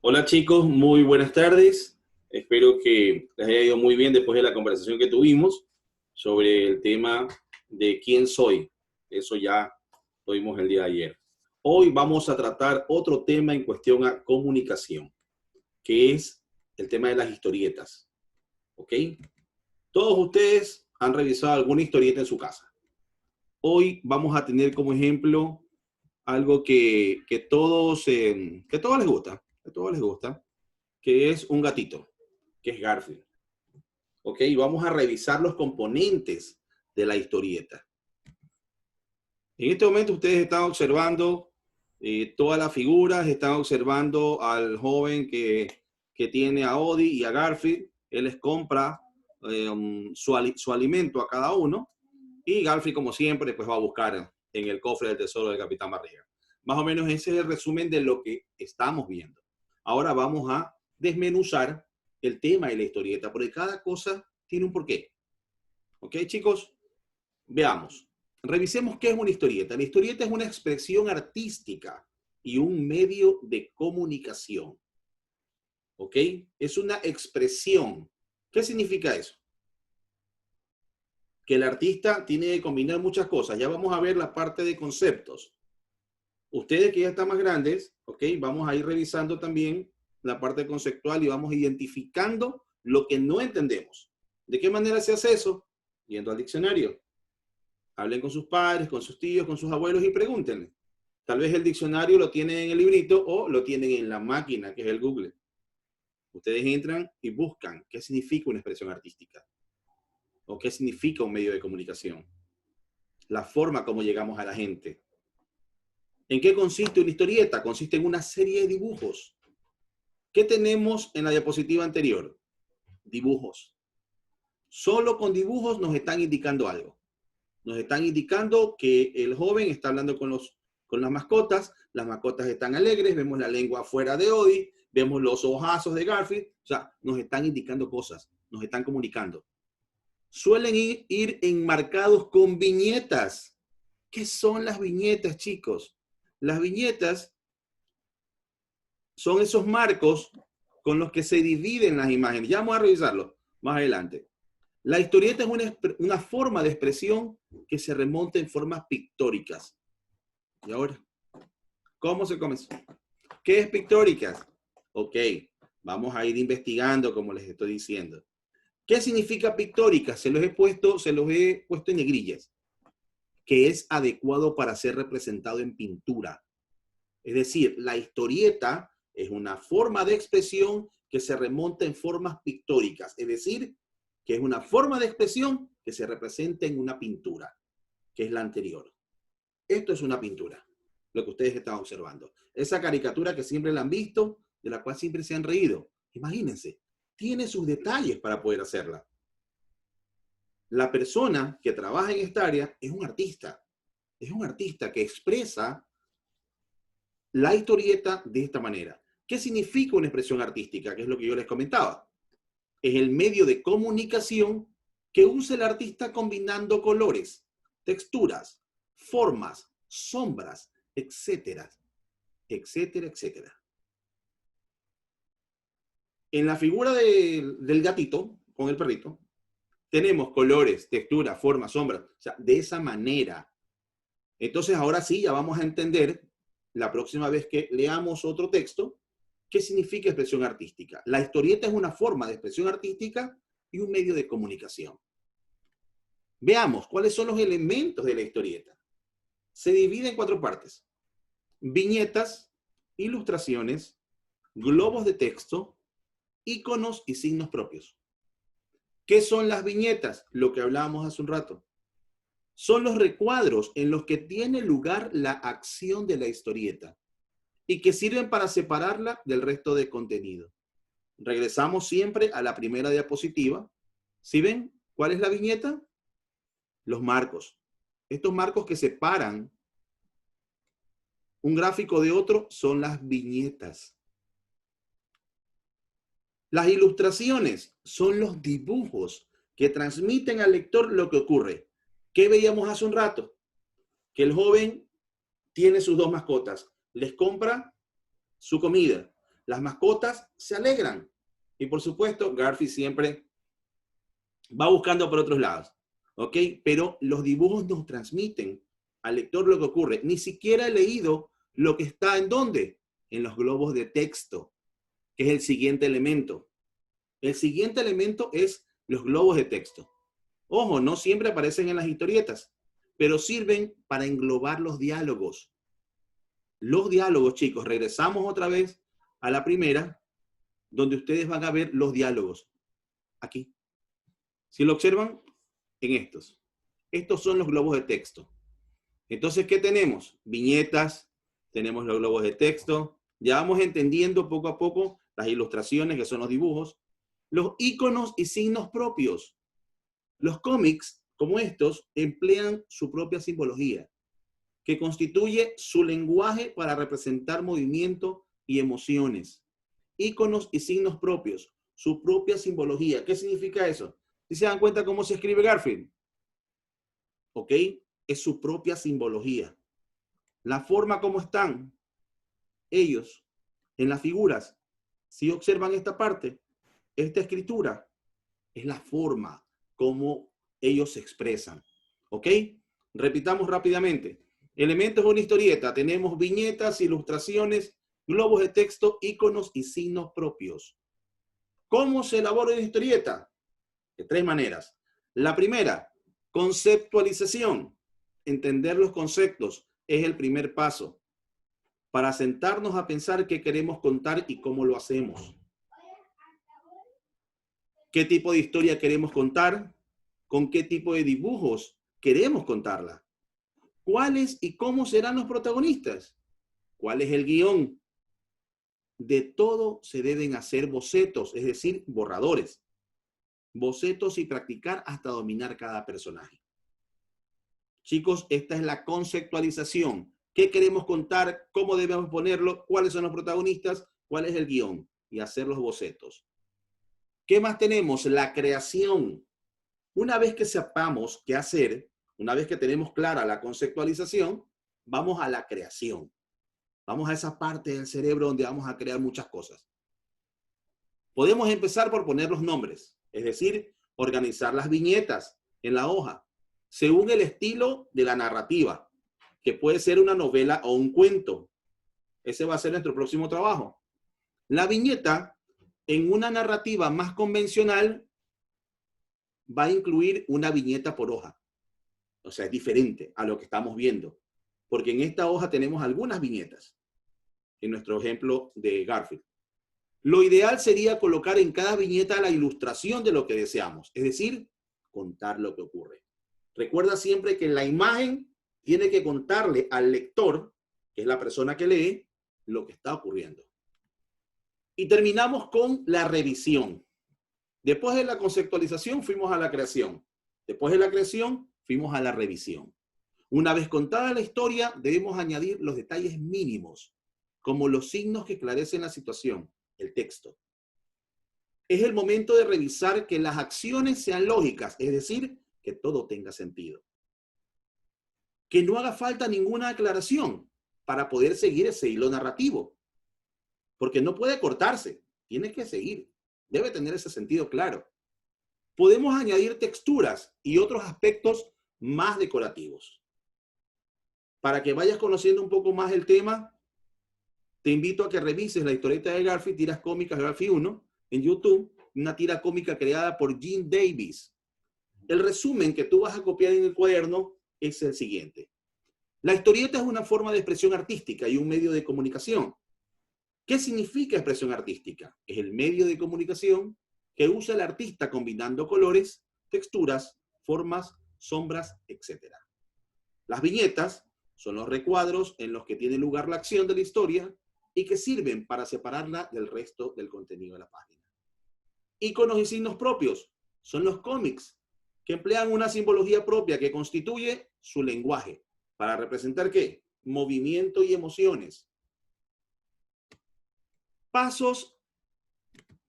Hola chicos, muy buenas tardes. Espero que les haya ido muy bien después de la conversación que tuvimos sobre el tema de quién soy. Eso ya lo vimos el día de ayer. Hoy vamos a tratar otro tema en cuestión a comunicación, que es el tema de las historietas. ¿Ok? Todos ustedes han revisado alguna historieta en su casa. Hoy vamos a tener como ejemplo algo que todos les gusta, que es un gatito, que es Garfield. ¿Ok? Vamos a revisar los componentes de la historieta. En este momento ustedes están observando todas las figuras, están observando al joven que tiene a Odie y a Garfield. Él les compra su alimento a cada uno y Garfield, como siempre, pues va a buscar en el cofre del tesoro del Capitán Barriga. Más o menos ese es el resumen de lo que estamos viendo. Ahora vamos a desmenuzar el tema de la historieta, porque cada cosa tiene un porqué. ¿Ok, chicos? Veamos. Revisemos qué es una historieta. La historieta es una expresión artística y un medio de comunicación. ¿Ok? Es una expresión. ¿Qué significa eso? Que el artista tiene que combinar muchas cosas. Ya vamos a ver la parte de conceptos. Ustedes que ya están más grandes, ¿ok? Vamos a ir revisando también la parte conceptual y vamos identificando lo que no entendemos. ¿De qué manera se hace eso? Yendo al diccionario. Hablen con sus padres, con sus tíos, con sus abuelos y pregúntenle. Tal vez el diccionario lo tienen en el librito o lo tienen en la máquina, que es el Google. Ustedes entran y buscan qué significa una expresión artística o qué significa un medio de comunicación. La forma como llegamos a la gente. ¿En qué consiste una historieta? Consiste en una serie de dibujos. ¿Qué tenemos en la diapositiva anterior? Dibujos. Solo con dibujos nos están indicando algo. Nos están indicando que el joven está hablando con las mascotas están alegres, vemos la lengua afuera de Odie, vemos los ojazos de Garfield, o sea, nos están indicando cosas, nos están comunicando. Suelen ir enmarcados con viñetas. ¿Qué son las viñetas, chicos? Las viñetas son esos marcos con los que se dividen las imágenes. Ya vamos a revisarlo más adelante. La historieta es una forma de expresión que se remonta en formas pictóricas. Y ahora, ¿cómo se comenzó? ¿Qué es pictóricas? Ok, vamos a ir investigando como les estoy diciendo. ¿Qué significa pictórica? Se los he puesto en negrillas, que es adecuado para ser representado en pintura. Es decir, la historieta es una forma de expresión que se remonta en formas pictóricas, es decir, que es una forma de expresión que se representa en una pintura, que es la anterior. Esto es una pintura, lo que ustedes están observando. Esa caricatura que siempre la han visto, de la cual siempre se han reído. Imagínense, tiene sus detalles para poder hacerla. La persona que trabaja en esta área es un artista. Es un artista que expresa la historieta de esta manera. ¿Qué significa una expresión artística? Que es lo que yo les comentaba. Es el medio de comunicación que usa el artista combinando colores, texturas, formas, sombras, etcétera, etcétera, etcétera. En la figura del gatito con el perrito, tenemos colores, texturas, formas, sombras, o sea, de esa manera. Entonces, ahora sí, ya vamos a entender la próxima vez que leamos otro texto, ¿qué significa expresión artística? La historieta es una forma de expresión artística y un medio de comunicación. Veamos cuáles son los elementos de la historieta. Se divide en 4 partes. Viñetas, ilustraciones, globos de texto, iconos y signos propios. ¿Qué son las viñetas? Lo que hablábamos hace un rato. Son los recuadros en los que tiene lugar la acción de la historieta y que sirven para separarla del resto de contenido. Regresamos siempre a la primera diapositiva. ¿Sí ven cuál es la viñeta? Los marcos. Estos marcos que separan un gráfico de otro son las viñetas. Las ilustraciones son los dibujos que transmiten al lector lo que ocurre. ¿Qué veíamos hace un rato? Que el joven tiene sus 2 mascotas, les compra su comida, Las mascotas se alegran. Y por supuesto, Garfield siempre va buscando por otros lados. ¿Ok? Pero los dibujos nos transmiten al lector lo que ocurre. Ni siquiera he leído lo que está en ¿dónde? En los globos de texto, que es el siguiente elemento. El siguiente elemento es los globos de texto. Ojo, no siempre aparecen en las historietas, pero sirven para englobar los diálogos. Los diálogos, chicos, regresamos otra vez a la primera, donde ustedes van a ver los diálogos. Aquí. Si lo observan, en estos. Estos son los globos de texto. Entonces, ¿qué tenemos? Viñetas, tenemos los globos de texto. Ya vamos entendiendo poco a poco las ilustraciones, que son los dibujos. Los iconos y signos propios. Los cómics, como estos, emplean su propia simbología, que constituye su lenguaje para representar movimiento y emociones. Iconos y signos propios, su propia simbología. ¿Qué significa eso? ¿Sí se dan cuenta cómo se escribe Garfield? ¿Ok? Es su propia simbología. La forma como están ellos en las figuras. Si observan esta parte, esta escritura, es la forma como ellos se expresan. ¿Ok? Repitamos rápidamente. Elementos de una historieta. Tenemos viñetas, ilustraciones, globos de texto, iconos y signos propios. ¿Cómo se elabora una historieta? De tres maneras. La primera, conceptualización. Entender los conceptos es el primer paso para sentarnos a pensar qué queremos contar y cómo lo hacemos. ¿Qué tipo de historia queremos contar? ¿Con qué tipo de dibujos queremos contarla? ¿Cuáles y cómo serán los protagonistas? ¿Cuál es el guión? De todo se deben hacer bocetos, es decir, borradores. Bocetos y practicar hasta dominar cada personaje. Chicos, esta es la conceptualización. ¿Qué queremos contar? ¿Cómo debemos ponerlo? ¿Cuáles son los protagonistas? ¿Cuál es el guión? Y hacer los bocetos. ¿Qué más tenemos? La creación. Una vez que sepamos qué hacer, una vez que tenemos clara la conceptualización, vamos a la creación. Vamos a esa parte del cerebro donde vamos a crear muchas cosas. Podemos empezar por poner los nombres, es decir, organizar las viñetas en la hoja, según el estilo de la narrativa, que puede ser una novela o un cuento. Ese va a ser nuestro próximo trabajo. La viñeta, en una narrativa más convencional, va a incluir una viñeta por hoja. O sea, es diferente a lo que estamos viendo, porque en esta hoja tenemos algunas viñetas, en nuestro ejemplo de Garfield. Lo ideal sería colocar en cada viñeta la ilustración de lo que deseamos, es decir, contar lo que ocurre. Recuerda siempre que la imagen tiene que contarle al lector, que es la persona que lee, lo que está ocurriendo. Y terminamos con la revisión. Después de la conceptualización fuimos a la creación. Después de la creación fuimos a la revisión. Una vez contada la historia, debemos añadir los detalles mínimos, como los signos que esclarecen la situación, el texto. Es el momento de revisar que las acciones sean lógicas, es decir, que todo tenga sentido. Que no haga falta ninguna aclaración para poder seguir ese hilo narrativo. Porque no puede cortarse, tiene que seguir. Debe tener ese sentido claro. Podemos añadir texturas y otros aspectos más decorativos. Para que vayas conociendo un poco más el tema, te invito a que revises la historieta de Garfield, tiras cómicas Garfield 1, en YouTube, una tira cómica creada por Jim Davis. El resumen que tú vas a copiar en el cuaderno es el siguiente. La historieta es una forma de expresión artística y un medio de comunicación. ¿Qué significa expresión artística? Es el medio de comunicación que usa el artista combinando colores, texturas, formas, sombras, etc. Las viñetas son los recuadros en los que tiene lugar la acción de la historia y que sirven para separarla del resto del contenido de la página. Iconos y signos propios son los cómics, que emplean una simbología propia que constituye su lenguaje. ¿Para representar qué? Movimiento y emociones. Pasos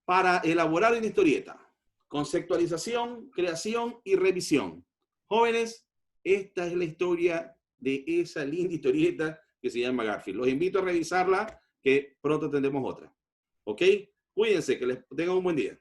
para elaborar una historieta. Conceptualización, creación y revisión. Jóvenes, esta es la historia de esa linda historieta que se llama Garfield. Los invito a revisarla, que pronto tendremos otra. ¿Ok? Cuídense, que les tengan un buen día.